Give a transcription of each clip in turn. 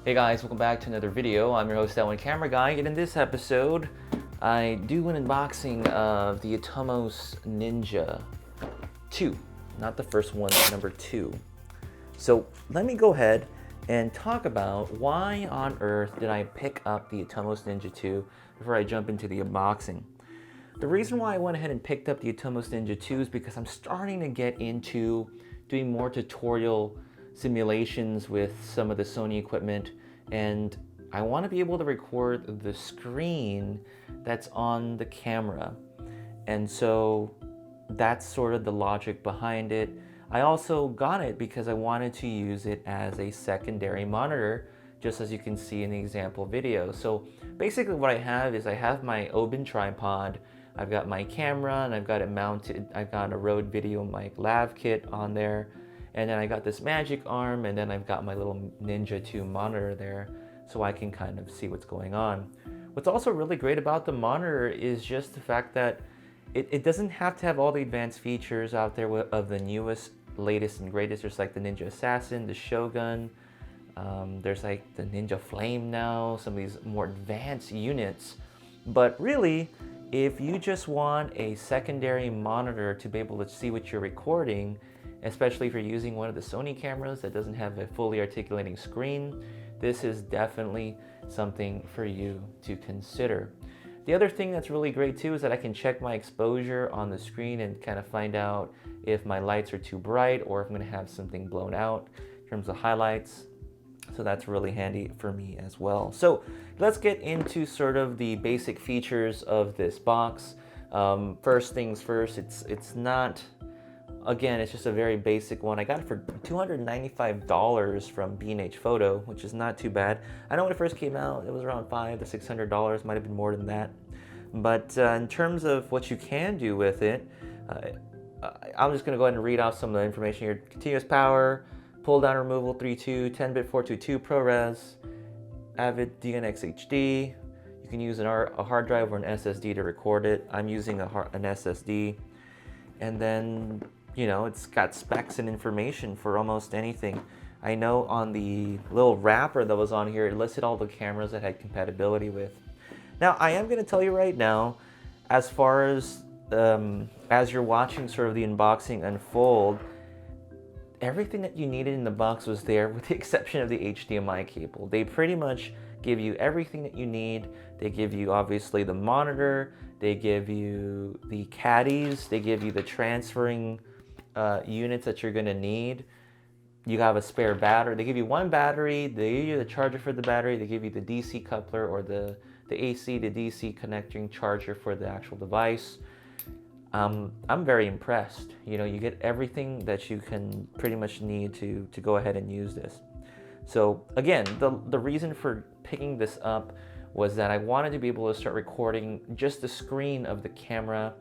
Hey guys, welcome back to another video. I'm your host, that Camera Guy, and in this episode, I do an unboxing of the Atomos Ninja 2. Not the first one, number 2. So let me go ahead and talk about why on earth did I pick up the Atomos Ninja 2 before I jump into the unboxing. The reason why I went ahead and picked up the Atomos Ninja 2 is because I'm starting to get into doing more tutorial simulations with some of the Sony equipment, and I want to be able to record the screen that's on the camera. And so that's sort of the logic behind it. I also got it because I wanted to use it as a secondary monitor, just as you can see in the example video. So basically what I have is I have my Oben tripod, I've got my camera, and I've got it mounted. I've got a Rode Video mic lav kit on there, and then I got this magic arm, and then I've got my little Ninja 2 monitor there so I can kind of see what's going on. What's also really great about the monitor is just the fact that it doesn't have to have all the advanced features out there of the newest, latest and greatest. There's like the Ninja Assassin, the Shogun, there's like the Ninja Flame now, some of these more advanced units. But really, if you just want a secondary monitor to be able to see what you're recording, especially if you're using one of the Sony cameras that doesn't have a fully articulating screen, this is definitely something for you to consider. The other thing that's really great too is that I can check my exposure on the screen and kind of find out if my lights are too bright or if I'm going to have something blown out in terms of highlights. So that's really handy for me as well. So let's get into sort of the basic features of this box. First things first, it's not, again, it's just a very basic one. I got it for $295 from B&H Photo, which is not too bad. I know when it first came out, it was around $500 to $600, might have been more than that. But in terms of what you can do with it, I'm just going to go ahead and read off some of the information here. Continuous power, pull down removal 3.2, 10-bit 422 ProRes, Avid DNX HD. You can use a hard drive or an SSD to record it. I'm using an SSD. And then, you know, it's got specs and information for almost anything. I know on the little wrapper that was on here, it listed all the cameras that had compatibility with. Now, I am going to tell you right now, as far as you're watching sort of the unboxing unfold, everything that you needed in the box was there with the exception of the HDMI cable. They pretty much give you everything that you need. They give you obviously the monitor, they give you the caddies, they give you the transferring units that you're gonna need. You have a spare battery. They give you one battery, they give you the charger for the battery, they give you the DC coupler or the AC to DC connecting charger for the actual device. I'm very impressed. You know, you get everything that you can pretty much need to go ahead and use this. So again, the reason for picking this up was that I wanted to be able to start recording just the screen of the camera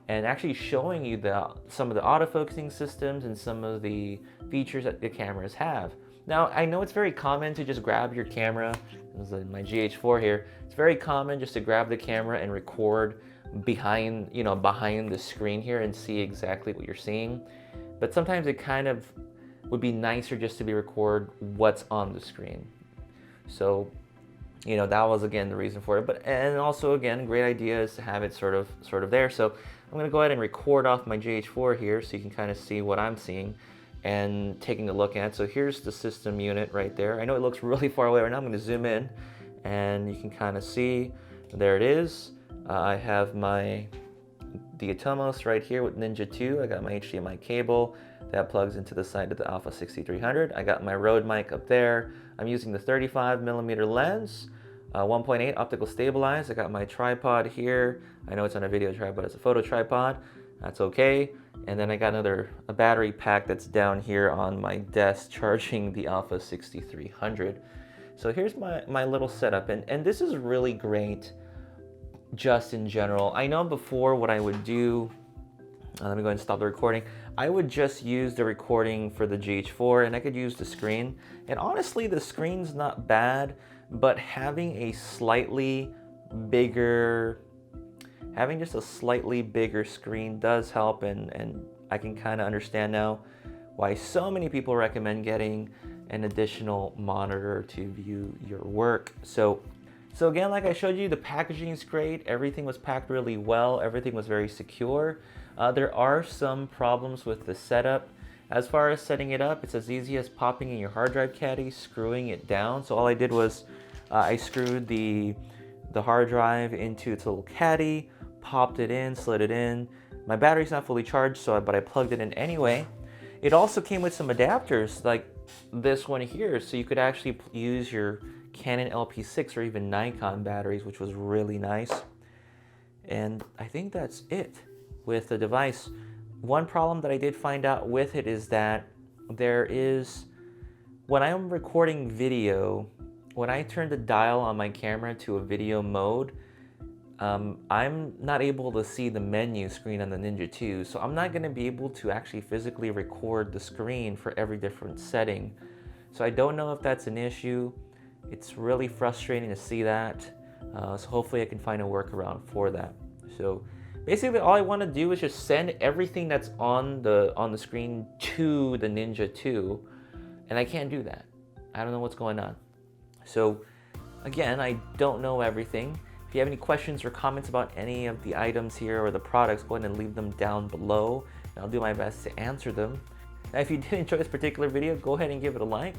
and actually showing you some of the autofocusing systems and some of the features that the cameras have. Now, I know it's very common to just grab your camera. This is my GH4 here. It's very common just to grab the camera and record behind the screen here and see exactly what you're seeing. But sometimes it kind of would be nicer just to be record what's on the screen. So, you know, that was again the reason for it. And also again, great idea is to have it sort of there. So I'm going to go ahead and record off my GH4 here so you can kind of see what I'm seeing and taking a look at. So here's the system unit right there. I know it looks really far away right now. I'm going to zoom in and you can kind of see, there it is. I have the Atomos right here with Ninja 2. I got my HDMI cable that plugs into the side of the a6300. I got my Rode mic up there. I'm using the 35mm lens, 1.8 optical stabilized. I got my tripod here. I know it's on a video tripod, it's a photo tripod. That's okay. And then I got a battery pack that's down here on my desk charging the a6300. So here's my little setup, and this is really great just in general. I know before what I would do, let me go ahead and stop the recording. I would just use the recording for the GH4 and I could use the screen. And honestly, the screen's not bad, but having just a slightly bigger screen does help, and I can kind of understand now why so many people recommend getting an additional monitor to view your work. So again, like I showed you, the packaging is great. Everything was packed really well. Everything was very secure. There are some problems with the setup. As far as setting it up, it's as easy as popping in your hard drive caddy, screwing it down. So all I did was I screwed the hard drive into its little caddy, popped it in, slid it in. My battery's not fully charged, but I plugged it in anyway. It also came with some adapters like this one here, so you could actually use your Canon LP6 or even Nikon batteries, which was really nice. And I think that's it with the device. One problem that I did find out with it is that when I'm recording video, when I turn the dial on my camera to a video mode, I'm not able to see the menu screen on the Ninja 2, so I'm not going to be able to actually physically record the screen for every different setting. So I don't know if that's an issue. It's really frustrating to see that, so hopefully I can find a workaround for that. So basically all I want to do is just send everything that's on the screen to the Ninja 2, and I can't do that. I don't know what's going on. So again, I don't know everything. If you have any questions or comments about any of the items here or the products, go ahead and leave them down below, and I'll do my best to answer them. Now, if you did enjoy this particular video, go ahead and give it a like.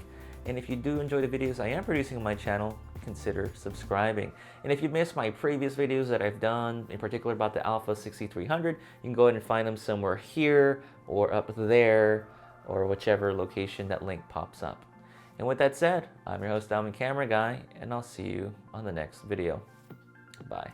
And if you do enjoy the videos I am producing on my channel, consider subscribing. And if you missed my previous videos that I've done, in particular about the a6300, you can go ahead and find them somewhere here or up there or whichever location that link pops up. And with that said, I'm your host, Camera Guy, and I'll see you on the next video. Bye.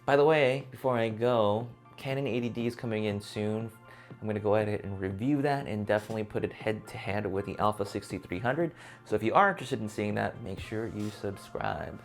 By the way, before I go, Canon 80D is coming in soon. I'm going to go ahead and review that and definitely put it head-to-head with the a6300. So if you are interested in seeing that, make sure you subscribe.